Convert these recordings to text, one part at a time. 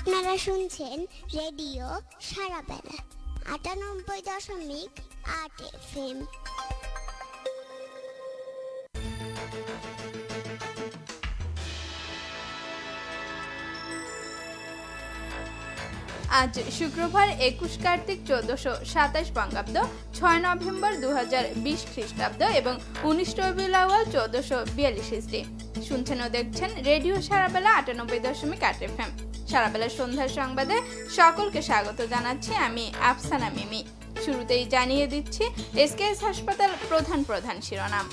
আপনারা শুনছেন radio সারাবেলা 98.8 FM। আজ শুক্রবার 21 কার্তিক 1427 বঙ্গাব্দ, 6 নভেম্বর 2020 খ্রিস্টাব্দ এবং 19 রবিউল আউয়াল 1442 হিজরি। শুনছেন ও দেখছেন রেডিও সারাবেলা 98.8 FM। সারাবেলা সন্ধ্যার সংবাদে সকলকে স্বাগত জানাচ্ছি আমি আফসানা মিমি। শুরুতেই জানিয়ে দিচ্ছি এসকেএস হাসপাতাল প্রধান শিরোনাম।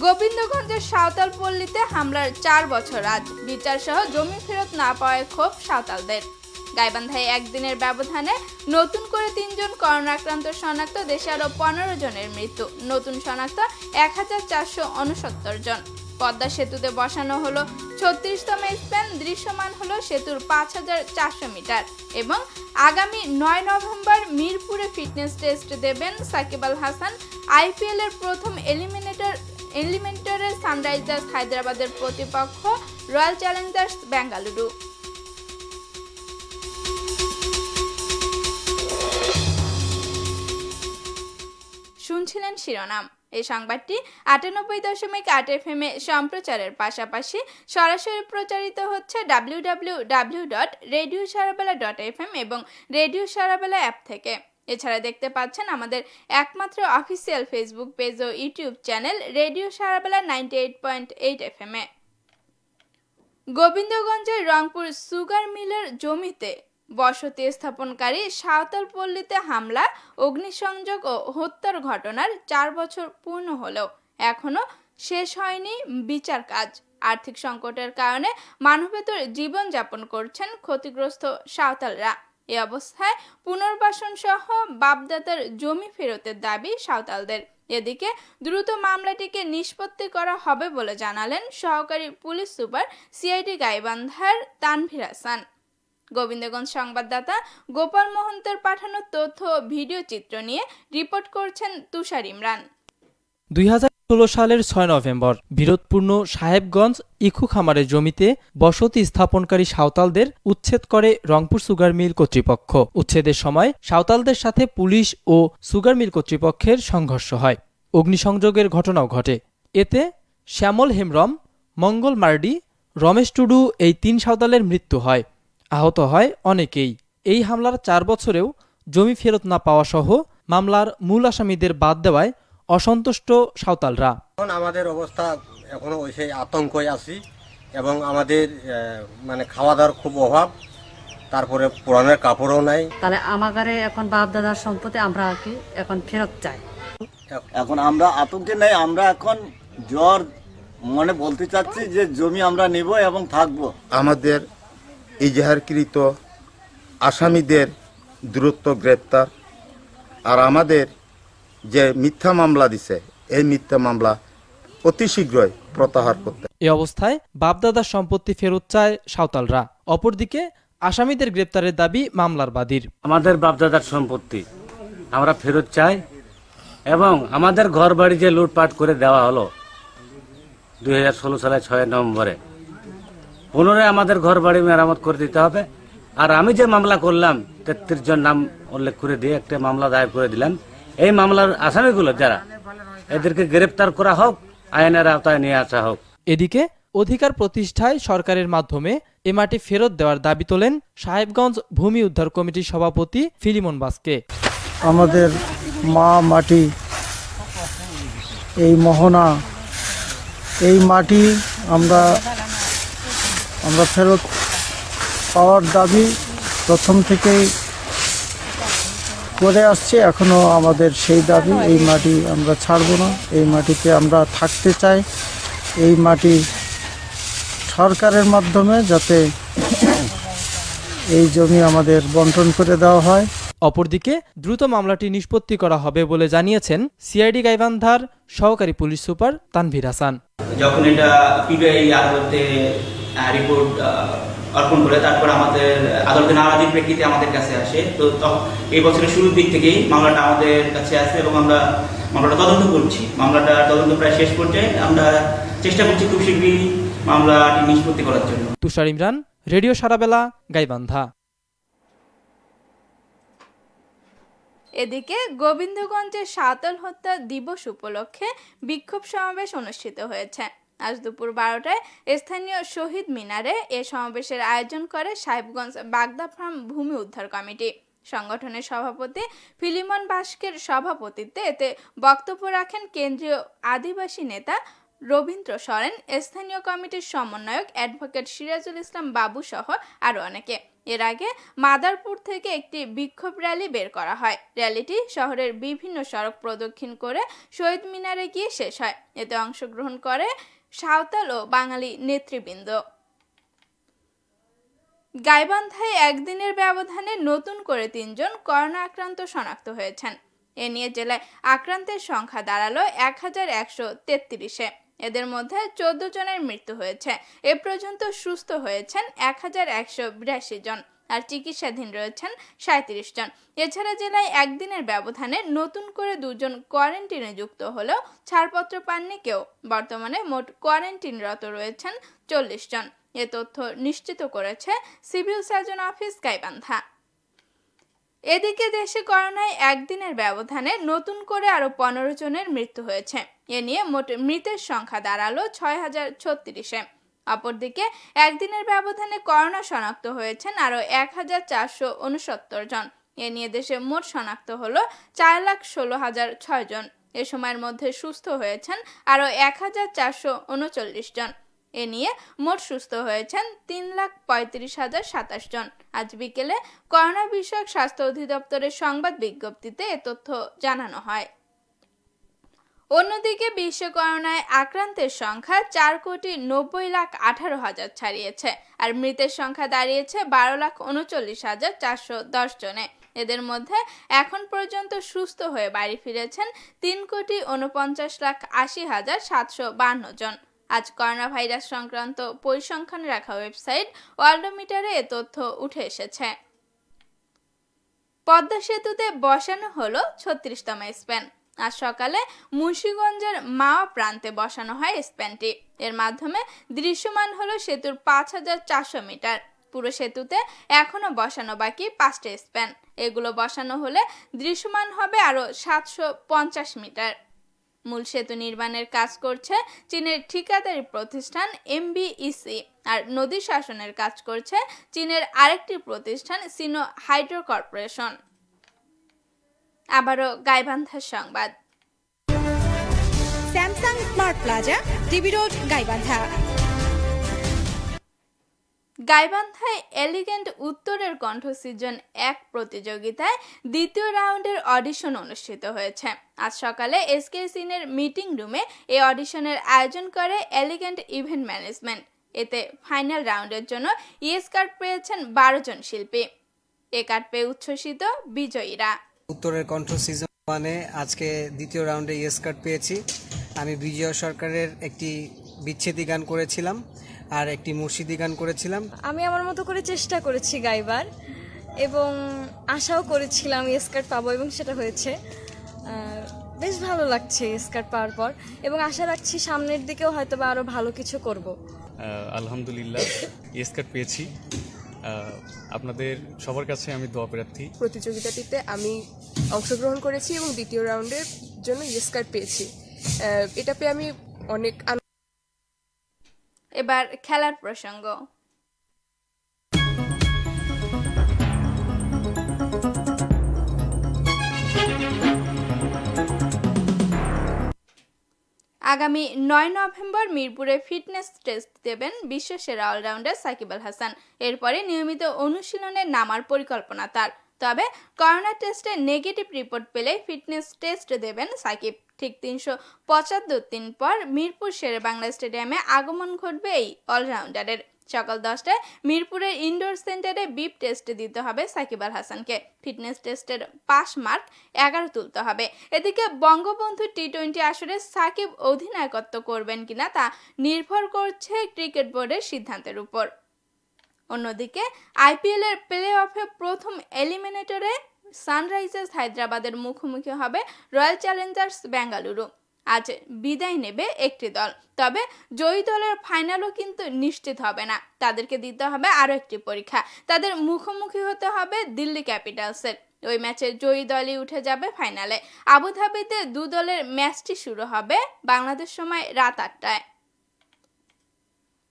গোবিন্দগঞ্জের সাঁওতাল পল্লীতে হামলার 4 বছর আজ, বিচার সহ জমি ফেরত না পাওয়ায় ক্ষোভ সাঁওতালদের। গাইবান্ধায় একদিনের ব্যবধানে নতুন করে 3 জন করোনা আক্রান্ত শনাক্ত, দেশে আরো 15 জনের মৃত্যু, নতুন শনাক্ত 1469 জন। পদ্মা সেতুতে বসানো হলো 36তম স্প্যান, দৃশ্যমান হলো সেতুর 5400 মিটার এবং আগামী 9 নভেম্বর মিরপুরে ফিটনেস টেস্ট দেবেন সাকিব আল হাসান। আইপিএল এর প্রথম এলিমিনেটরে সানরাইজার্স হায়দ্রাবাদের প্রতিপক্ষ রয়্যাল চ্যালেঞ্জার্স বেঙ্গালুরু। শুনছিলেন শিরোনাম। এই সংবাদটি 98.8 FM এ সম্প্রচারের পাশাপাশি সরাসরি প্রচারিত হচ্ছে www.radiosarabela.fm এবং রেডিও সারাবেলা অ্যাপ থেকে। এছাড়া দেখতে পাচ্ছেন আমাদের একমাত্র অফিসিয়াল ফেসবুক পেজ ও ইউটিউব চ্যানেল রেডিও সারাবেলা 98.8 FM এ। গোবিন্দগঞ্জের রংপুর সুগার মিলের জমিতে বসতি স্থাপনকারী সাঁওতাল পল্লীতে হামলা, অগ্নিসংযোগ ও হত্যার ঘটনার 4 বছর পূর্ণ হলেও এখনো শেষ হয়নি বিচার কাজ। আর্থিক সংকটের কারণে মানবেতর জীবনযাপন করছেন ক্ষতিগ্রস্ত সাঁওতালরা। এ অবস্থায় পুনর্বাসন সহ বাপদাদার জমি ফেরতের দাবি সাঁওতালদের। এদিকে দ্রুত মামলাটিকে নিষ্পত্তি করা হবে বলে জানালেন সহকারী পুলিশ সুপার সিআইডি গাইবান্ধার তানভীর হাসান। গোবিন্দগঞ্জ সংবাদদাতা গোপাল মোহন্তের পাঠানো তথ্য ও ভিডিও চিত্র নিয়ে রিপোর্ট করছেন তুষার ইমরান। 2016 সালের 6 নভেম্বর বিরোধপূর্ণ সাহেবগঞ্জ ইখু খামারের জমিতে বসতি স্থাপনকারী সাঁওতালদের উচ্ছেদ করে রংপুর সুগার মিল কর্তৃপক্ষ। উচ্ছেদের সময় সাঁওতালদের সাথে পুলিশ ও সুগার মিল কর্তৃপক্ষের সংঘর্ষ হয়, অগ্নিসংযোগের ঘটনাও ঘটে। এতে শ্যামল হেমব্রম, মঙ্গল মার্ডি, রমেশ টুডু এই 3 সাঁওতালের মৃত্যু হয়, আহত হয় অনেকেই। এই হামলার 4 বছরেও জমি ফেরত না পাওয়া সহ মামলার মূল আসামিদের বাদ দেওয়ায় অসন্তুষ্ট সাঁওতালরা। এখন আমাদের অবস্থা এখনো ওই সেই আতঙ্কই আছি এবং আমাদের খাওয়া দাওয়ার খুব অভাব, তারপরে পুরানের কাপড়ও নাই। তাহলে আমাদের এখন বাপ দাদার সম্পত্তি আমরা কি এখন ফেরত চাই। এখন আমরা আতঙ্কে নেই, আমরা এখন জ্বর মনে বলতে চাচ্ছি যে জমি আমরা নিব এবং থাকবো। আমাদের ইজাহারকৃত আসামিদের দ্রুত গ্রেপ্তার আর আমাদের যে মিথ্যা মামলা দিছে এই মিথ্যা মামলা অতি শীঘ্রই প্রত্যাহার করতে। এই অবস্থায় বাপদাদার সম্পত্তি ফেরত চায় সাঁওতালরা। অপরদিকে আসামিদের গ্রেপ্তারের দাবি মামলার বাদীর। আমাদের বাপদাদার সম্পত্তি আমরা ফেরত চাই এবং আমাদের ঘর বাড়ি যে লুটপাট করে দেওয়া হলো 2016 সালের 6 নভেম্বরে, পুনরায় আমাদের ঘর বাড়ি মেরামত করে দিতে হবে। আর আমি যে মামলা করলাম 33 জন নাম উল্লেখ করে দিয়ে একটা মামলা দায়ের করে দিলাম। এই মামলার আসামিগুলো যারা, এদেরকে গ্রেপ্তার করা হোক, আইনের আওতায় নিয়ে আসা হোক। এদিকে অধিকার প্রতিষ্ঠায় সরকারের মাধ্যমে এ মাটি ফেরত দেওয়ার দাবি তোলেন সাহেবগঞ্জ ভূমি উদ্ধার কমিটির সভাপতি ফিলিমন বাসকে। আমাদের মা মাটি, এই মোহনা, এই মাটি আমরা ফেরত পাওয়ার দাবি প্রথম থেকেই করে আসছি, এখনো আমাদের সেই দাবি। এই মাটি আমরা ছাড়ব না, এই মাটিতে আমরা থাকতে চাই। এই মাটি সরকারের মাধ্যমে যাতে এই জমি আমাদের বন্টন করে দেওয়া হয়। অপরদিকে দ্রুত মামলাটি নিষ্পত্তি করা হবে বলে জানিয়েছেন সিআইডি গাইবান্ধার সহকারী পুলিশ সুপার তানভীর হাসান। যখন এটা পিবিআই আদালতে রিপোর্ট অর্পণ করে তারপর আমাদের আদালতের নারাজির প্রেক্ষিতে আমাদের কাছে আসে, তো এই বছরের শুরুর দিক থেকেই মামলাটা আমাদের কাছে আসে এবং আমরা মামলাটা তদন্ত করছি। মামলাটা তদন্ত প্রায় শেষ পর্যায়ে, আমরা চেষ্টা করছি খুব শীঘ্রই মামলাটি নিষ্পত্তি করার জন্য। তুষার ইমরান, রেডিও সারাবেলা, গাইবান্ধা। এদিকে গোবিন্দগঞ্জে সাঁওতাল হত্যা দিবস উপলক্ষে বিক্ষোভ সমাবেশ অনুষ্ঠিত হয়েছে। আজ দুপুর 12টায় স্থানীয় শহীদ মিনারে এ সমাবেশের আয়োজন করে সাহেবগঞ্জ বাগদা ফার্ম ভূমি উদ্ধার কমিটি। সংগঠনের সভাপতি ফিলিমন বাস্কের সভাপতিত্বে এতে বক্তব্য রাখেন কেন্দ্রীয় আদিবাসী নেতা রবীন্দ্র সরেন, স্থানীয় কমিটির সমন্বয়ক অ্যাডভোকেট সিরাজুল ইসলাম বাবু সহ আরো অনেকে। এর আগে মাদারপুর থেকে একটি বিক্ষোভ র্যালি বের করা হয়। র্যালিটি শহরের বিভিন্ন সড়ক প্রদক্ষিণ করে শহীদ মিনারে গিয়ে শেষ হয়। এতে অংশগ্রহণ করে সাঁওতাল ও বাঙালি নেতৃবৃন্দ। গাইবান্ধায় একদিনের ব্যবধানে নতুন করে 3 জন করোনা আক্রান্ত শনাক্ত হয়েছেন। এ নিয়ে জেলায় আক্রান্তের সংখ্যা দাঁড়ালো 1133-এ। এদের মধ্যে 14 জনের মৃত্যু হয়েছে। এ পর্যন্ত সুস্থ হয়েছেন 1182 জন আর চিকিৎসাধীন রয়েছেন 37 জন। এছাড়া জেলায় একদিনের ব্যবধানে নতুন করে 2 জন কোয়ারেন্টিনে যুক্ত হলেও ছাড়পত্র পাননি কেউ। বর্তমানে মোট কোয়ারেন্টিনরত রয়েছেন 40 জন। এ তথ্য নিশ্চিত করেছে সিভিল সার্জন অফিস গাইবান্ধা। এদিকে দেশে করোনায় একদিনের ব্যবধানে নতুন করে আরো 15 জনের মৃত্যু হয়েছে। এ নিয়ে মোট মৃতের সংখ্যা দাঁড়ালো 6036-এ। অপরদিকে একদিনের ব্যবধানে করোনা শনাক্ত হয়েছেন আরো 1469 জন। এ নিয়ে দেশে মোট শনাক্ত হলো 4,16,006 জন। এ সময়ের মধ্যে সুস্থ হয়েছেন আরো 1439 জন। এ নিয়ে মোট সুস্থ হয়েছেন 3,35,027 জন। আজ বিকেলে করোনা বিষয়ক স্বাস্থ্য অধিদপ্তরের সংবাদ বিজ্ঞপ্তিতে এ তথ্য জানানো হয়। অন্যদিকে বিশ্বে করোনায় আক্রান্তের সংখ্যা 4,90,18,000 ছাড়িয়েছে আর মৃতের সংখ্যা দাঁড়িয়েছে 12,39,410 জনে। এদের মধ্যে এখন পর্যন্ত সুস্থ হয়ে বাড়ি ফিরেছেন 3,49,80,752 জন। আজ করোনা ভাইরাস সংক্রান্ত পরিসংখ্যান রাখা ওয়েবসাইট ওয়ার্ল্ডমিটারে এ তথ্য উঠে এসেছে। পদ্মা সেতুতে বসানো হলো 36তম স্প্যান। আজ সকালে মুন্সিগঞ্জের মাওয়া প্রান্তে বসানো হয় স্প্যানটি। এর মাধ্যমে দৃশ্যমান হলো সেতুর 5,400 মিটার। পুরো সেতুতে এখনো বসানো বাকি 5টি স্প্যান। এগুলো বসানো হলে দৃশ্যমান হবে আরো 750 মিটার। মূল সেতু নির্মাণের কাজ করছে চীনের ঠিকাদারি প্রতিষ্ঠান MBEC আর নদী শাসনের কাজ করছে চীনের আরেকটি প্রতিষ্ঠান সিনো হাইড্রো কর্পোরেশন। আবারও গাইবান্ধার সংবাদ। Samsung smart plaza, TB road, Gaibandha. গাইবান্ধায় এলিগেন্ট উত্তরের কণ্ঠ সিজন 1 প্রতিযোগিতায় দ্বিতীয় রাউন্ডের অডিশন অনুষ্ঠিত হয়েছে। আজ সকালে SK সিনের মিটিং রুমে এই অডিশনের আয়োজন করে এলিগেন্ট ইভেন্ট ম্যানেজমেন্ট। এতে ফাইনাল রাউন্ডের জন্য ইয়েস কার্ড পেয়েছেন 12 জন শিল্পী। এ কার্ড পেয়ে উচ্ছ্বসিত বিজয়ীরা। উত্তরের কণ্ঠ সিজন 1-এ আজকে দ্বিতীয় রাউন্ডে ইয়েস কার্ড পেয়েছি। আমি বিজয় সরকারের একটি বিচ্ছেদী গান করেছিলাম আর একটি মুর্শিদি গান করেছিলাম। আমি আমার মতো করে চেষ্টা করেছি গাইবার এবং আশাও করেছিলাম ইয়েস কার্ড পাবো এবং সেটা হয়েছে। বেশ ভালো লাগছে ইয়েস কার্ড পাওয়ার পর এবং আশা রাখছি সামনের দিকেও হয়তো বা আরো ভালো কিছু করব। আলহামদুলিল্লাহ ইয়েস কার্ড পেয়েছি। আপনাদের সবার কাছে আমি দোয়া প্রার্থী। প্রতিযোগিতাটিতে আমি অংশগ্রহণ করেছি এবং দ্বিতীয় রাউন্ডের জন্য ইয়েস কার্ড পেয়েছি। এটা পেয়ে আমি অনেক। এবার খেলার প্রসঙ্গ। আগামী 9 নভেম্বর মিরপুরে ফিটনেস টেস্ট দেবেন বিশ্বসেরা অলরাউন্ডার সাকিব আল হাসান। এরপরে নিয়মিত অনুশীলনে নামার পরিকল্পনা তার। তবে করোনা টেস্টে নেগেটিভ রিপোর্ট পেলে ফিটনেস টেস্ট দেবেন সাকিব। ঠিক 375 দিন পর মিরপুর শেরেবাংলা স্টেডিয়ামে আগমন ঘটবে এই অলরাউন্ডারের। সকাল 10টায় মিরপুরের ইনডোর সেন্টারে বিপ টেস্ট দিতে হবে সাকিব আল হাসানকে। ফিটনেস টেস্টের পাস মার্ক 11 তুলতে হবে। এদিকে বঙ্গবন্ধু টি-20 আসরে সাকিব অধিনায়কত্ব করবেন কিনা তা নির্ভর করছে ক্রিকেট বোর্ডের সিদ্ধান্তের উপর। অন্যদিকে IPL এর প্লে অফে প্রথম এলিমিনেটরে সানরাইজার্স হায়দ্রাবাদের মুখোমুখি হবে রয়্যাল চ্যালেঞ্জার্স বেঙ্গালুরু। আজ বিদায় নেবে একটি দল, তবে জয়ী দলের ফাইনালও কিন্তু নিশ্চিত হবে না। তাদেরকে দিতে হবে আরো একটি পরীক্ষা। তাদের মুখোমুখি হতে হবে দিল্লি ক্যাপিটালসের। ওই ম্যাচে জয়ী দলই উঠে যাবে ফাইনালে। আবুধাবিতে দু দলের ম্যাচটি শুরু হবে বাংলাদেশ সময় রাত 8টায়।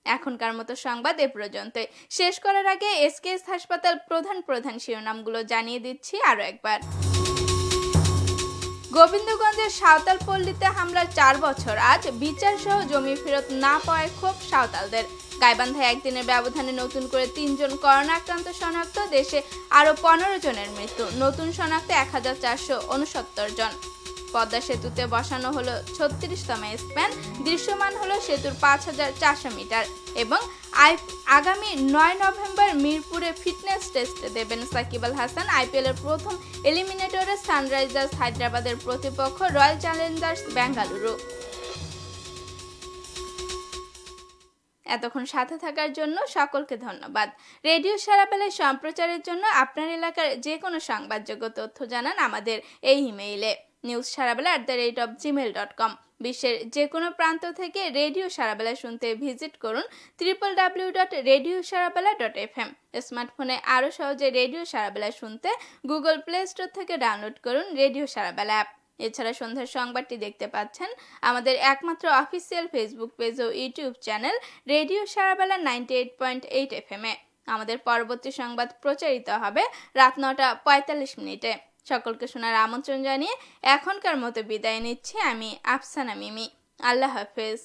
এখনকার মতো সংবাদ এ পর্যন্তই। শেষ করার আগে এসকেএস হাসপাতাল প্রধান শিরোনামগুলো জানিয়ে দিচ্ছি আরো একবার। গোবিন্দগঞ্জের সাঁওতালপল্লীতে হামলার 4 বছর আজ, বিচার সহ জমি ফেরত না পাওয়ায় ক্ষোভ সাঁওতালদের। গাইবান্ধায় একদিনের ব্যবধানে নতুন করে 3 জন করোনা আক্রান্ত শনাক্ত, দেশে আরো 15 জনের মৃত্যু, নতুন শনাক্ত 1469 জন। পদ্মা সেতুতে বসানো হলো 36তম স্প্যান, দৃশ্যমান হলো সেতুর 5400 মিটার। এবং আগামী 9 নভেম্বর মিরপুরে ফিটনেস টেস্ট দেবেন সাকিব আল হাসান। আইপিএল এর প্রথম এলিমিনেটরে সানরাইজার্স হায়দ্রাবাদের প্রতিপক্ষ রয়্যাল চ্যালেঞ্জার্স বেঙ্গালুরু। এতক্ষণ সাথে থাকার জন্য সকলকে ধন্যবাদ। রেডিও সারাবেলায় সম্প্রচারের জন্য আপনার এলাকার যে কোনো সংবাদযোগ্য তথ্য জানান আমাদের এই ইমেইলে newsharabela@gmail.com। বিশ্বের যে কোনো প্রান্ত থেকে রেডিও সারাবেলা শুনতে ভিজিট করুন www.radiosarabela.fm। স্মার্টফোনে আরও সহজে রেডিও সারাবেলা শুনতে গুগল প্লে স্টোর থেকে ডাউনলোড করুন রেডিও সারাবেলা অ্যাপ। এছাড়া সন্ধ্যার সংবাদটি দেখতে পাচ্ছেন আমাদের একমাত্র অফিসিয়াল ফেসবুক পেজ ও ইউটিউব চ্যানেল রেডিও সারাবেলা 98.8 FM এ। আমাদের পরবর্তী সংবাদ প্রচারিত হবে রাত 9:45 সকলকে শোনার আমন্ত্রণ জানিয়ে এখনকার মতো বিদায় নিচ্ছি আমি আফসানা মিমি। আল্লাহ হাফেজ।